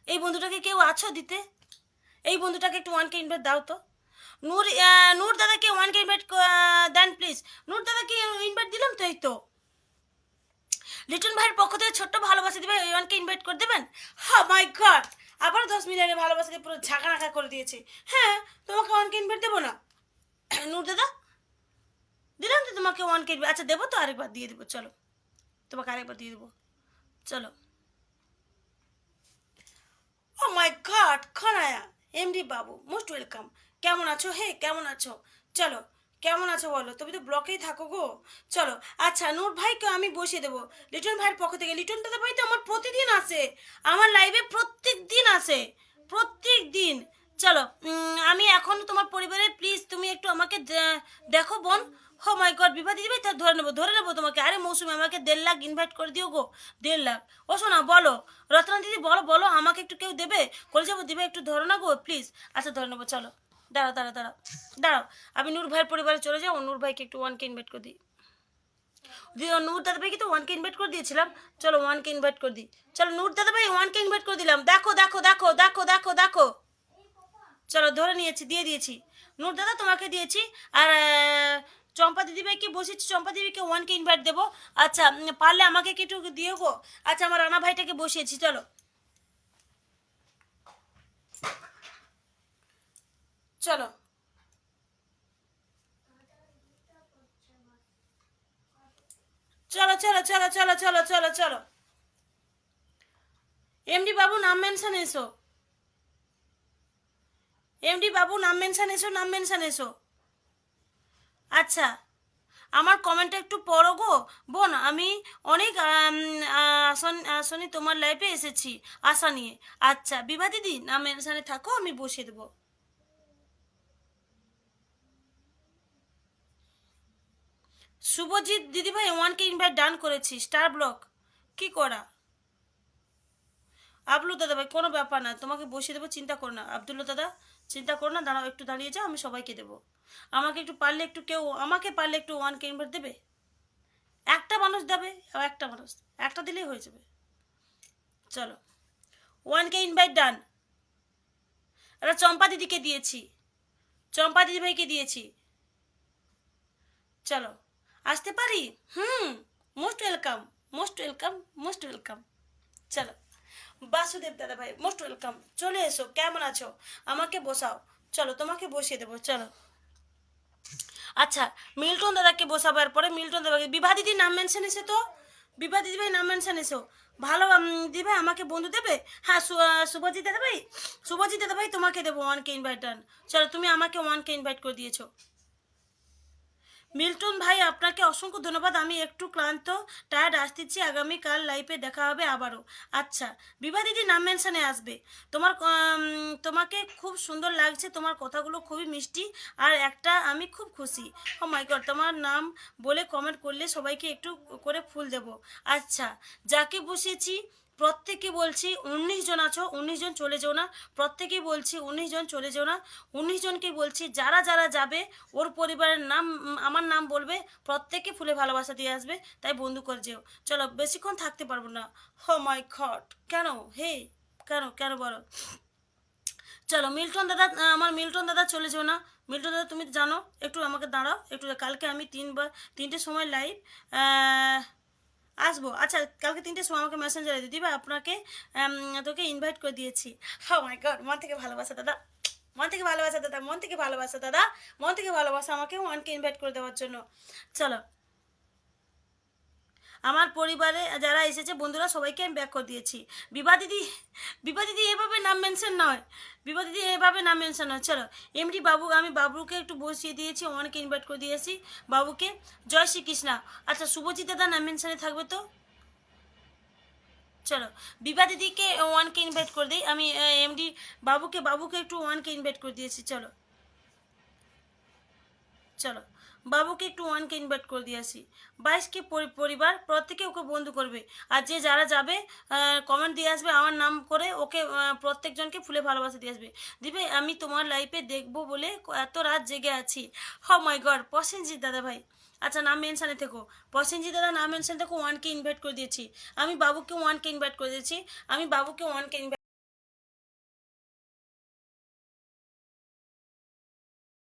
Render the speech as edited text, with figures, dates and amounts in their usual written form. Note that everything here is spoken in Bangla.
এই বন্ধুটাকে কেউ আছো দিতে? এই বন্ধুটাকে একটু 1K ইনভাইট দাও তো। নূর নূর দাদাকে 1K ইনভাইট দেন প্লিজ। নূর দাদাকে ইনভাইট দিলাম তো, এই তো। লিটন ভাইয়ের পক্ষ থেকে ছোট্ট ভালোবাসা দিবে, 1K ইনভাইট করে দেবেন। হ্যাঁ মাই গড, আবার 10 মিলিয়নের ভালোবাসা দিয়ে পুরো ঝাঁকা করে দিয়েছে। হ্যাঁ, তোমাকে 1K ইনভাইট দেবো না? নূর দাদা, দিলাম তো তোমাকে 1K। আচ্ছা দেবো তো, আরেকবার দিয়ে দেবো, চলো তোমাকে আরেকবার দিয়ে দেবো, চলো। ও মাই গড, খনায়া এমডি বাবু মোস্ট ওয়েলকাম। কেমন আছো? হে কেমন আছো? চলো, কেমন আছো বলো, তুমি তো ব্লকেই থাকো গো। চলো, আচ্ছা নূর ভাইকে আমি বসিয়ে দেবো লিটন ভাইয়ের পক্ষ থেকে। লিটন দাদা ভাই তো আমার প্রতিদিন আসে, আমার লাইভে প্রত্যেক দিন আসে, প্রত্যেক দিন। চলো, আমি এখন তোমার পরিবারে, প্লিজ তুমি একটু আমাকে দেখো বোন। হো মাই গড, বিভা দিদি ভাই, তা ধরে নেবো তোমাকে। আরে মৌসুমি, আমাকে 1.5 লাখ ইনভাইট করে দিও গো, 1.5 লাখ। ও শোনা বলো, রত্না দিদি বলো বলো, আমাকে একটু কেউ দেবে? করে যাবো দিবে, একটু ধরো না গো প্লিজ। আচ্ছা ধরে নেবো, চলো। দাঁড়াও দাঁড়াও দাঁড়াও দাঁড়াও, আমি নূর ভাইয়ের পরিবারে চলে যাও, নূর ভাইকে একটু 1K ইনভাইট করে দিই। নূর দাদা ভাইকে তো 1K ইনভাইট করে দিয়েছিলাম, চলো 1K ইনভাইট করে দিই। চলো নূর দাদা ভাই 1K ইনভাইট করে দিলাম, দেখো দেখো দেখো দেখো দেখো দেখো। চলো ধরে নিয়েছি, দিয়ে দিয়েছি। নূর দাদা তোমাকে দিয়েছি। আর চম্পা দিদিভাইকে বসেছি, চম্পা দিদিকে 1K ইনভাইট দেবো। আচ্ছা পারলে আমাকে কি একটু দিয়ে গো। আচ্ছা আমার রানা ভাইটাকে বসিয়েছি, চলো চলো চলো চলো চলো চলো চলো চলো চলো। এমডি বাবু নাম মেনশন এসো, এমডি বাবু নাম মেনশন এসো, নাম মেনশন এসো। আচ্ছা, আমার কমেন্টটা একটু পড়ো গো বোন। আমি অনেক আসনি তোমার লাইফে এসেছি আশা নিয়ে। আচ্ছা বিভা দিদি নাম মেনশনে থাকো, আমি বসিয়ে দেবো। শুভজিৎ দিদিভাই 1K ইনভাইট ডান করেছি, স্টার ব্লক কি করা। আবলু দাদা ভাই কোনো ব্যাপার না, তোমাকে বসিয়ে দেবো, চিন্তা করো না। আবদুল্লা দাদা চিন্তা করো না, দাঁড়াও একটু দাঁড়িয়ে যাও, আমি সবাইকে দেবো। আমাকে একটু পারলে একটু কেউ, আমাকে পারলে একটু 1K ইনভাইট দেবে। একটা মানুষ দেবে, একটা মানুষ, একটা দিলেই হয়ে যাবে। চলো 1K ইনভাইট ডান। এটা চম্পা দিদিকে দিয়েছি, চম্পা দিদিভাইকে দিয়েছি। চলো আসতে পারি? Most welcome, most welcome, most welcome. চলো বাসুদেব দাদা ভাই মোস্ট ওয়েলকাম, চলে এসো, কেমন আছো? আমাকে বসাও, চলো তোমাকে বসিয়ে দেবো, চলো। আচ্ছা মিল্টন দাদাকে বসাবার পরে মিল্টন দাদাকে, বিভা দিদির নাম মেনশন এসে তো, বিভা দিদি ভাই নাম মেনশন এসো। ভালো দিদি ভাই আমাকে বন্ধু দেবে? হ্যাঁ শুভজিৎ দাদা ভাই, শুভজিৎ দাদা ভাই তোমাকে দেবো 1K ইনভাইট ডান। চলো তুমি আমাকে 1K ইনভাইট করে দিয়েছো। মিল্টন ভাই আপনাকে অসংখ্য ধন্যবাদ, আমি একটু ক্লান্ত, টায়ার্ড, আসতেছি, আগামীকাল লাইভে দেখা হবে আবারও। আচ্ছা বিভা দিদি নাম মেনশনে আসবে। তোমার তোমাকে খুব সুন্দর লাগছে, তোমার কথাগুলো খুবই মিষ্টি, আর একটা আমি খুব খুশি। ও মাই গড, তোমার নাম বলে কমেন্ট করলে সবাইকে একটু করে ফুল দেব। আচ্ছা যাকে বসিয়েছি প্রত্যেকে বলছি 19 জন আছো, 19 জন চলে যেও না। প্রত্যেকেই বলছি 19 জন চলে যেও না। 19 জনকে বলছি যারা যারা যাবে ওর পরিবারের নাম, আমার নাম বলবে, প্রত্যেকে ফুলে ভালোবাসা দিয়ে আসবে, তাই বন্ধু করে যেও। চলো বেশিক্ষণ থাকতে পারবো না। হো মাই গড, কেন হে, কেন কেন বলো। চলো মিল্টন দাদা, আমার মিল্টন দাদা চলে যেও না। মিল্টন দাদা তুমি জানো, একটু আমাকে দাঁড়াও একটু, কালকে আমি 3টের সময় লাইভ আসবো। আচ্ছা কালকে 3টের সময় আমাকে মেসেঞ্জারে দিয়ে দিবা, আপনাকে তোকে ইনভাইট করে দিয়েছি। ও মাই গড, মন থেকে ভালোবাসা দাদা, মন থেকে ভালোবাসা দাদা, মন থেকে ভালোবাসা দাদা, মন থেকে ভালোবাসা আমাকে 1K ইনভাইট করে দেওয়ার জন্য। চলো আমার পরিবারে যারা এসেছে বন্ধুরা সবাইকে আমি ব্যাক করে দিয়েছি। বিভা দিদি, বিভা দিদি এভাবে নাম মেনশন নয়, বিভা দিদি এভাবে নাম মেনশন নয়। চলো এমডি বাবু, আমি বাবুকে একটু বসিয়ে দিয়েছি, 1K ইনভাইট করে দিয়েছি বাবুকে। জয় শ্রীকৃষ্ণা। আচ্ছা শুভজিৎ দাদা নাম মেনশনে থাকবে তো? চলো বিভা দিদিকে 1K ইনভাইট করে দিই আমি। এমডি বাবুকে, বাবুকে একটু 1K ইনভাইট করে দিয়েছি। চলো চলো বাবুকে একটু 1K ইনভাইট করে দিয়ে আসি। 22K পরিবার, প্রত্যেকে ওকে বন্ধু করবে। আর যে যারা যাবে কমেন্ট দিয়ে আসবে আমার নাম করে, ওকে প্রত্যেকজনকে ফুলে ভালোবাসা দিয়ে আসবে। দিবে আমি তোমার লাইফে দেখবো বলে এত রাত জেগে আছি। হ মাই গড, প্রসেনজিৎ দাদা ভাই, আচ্ছা নাম মেনশানে থেকো। প্রসেনজিৎ দাদা নাম মেনশানে থেকো, 1K ইনভাইট করে দিয়েছি। আমি বাবুকে 1K ইনভাইট করে দিয়েছি, আমি বাবুকে 1K ইনভাইট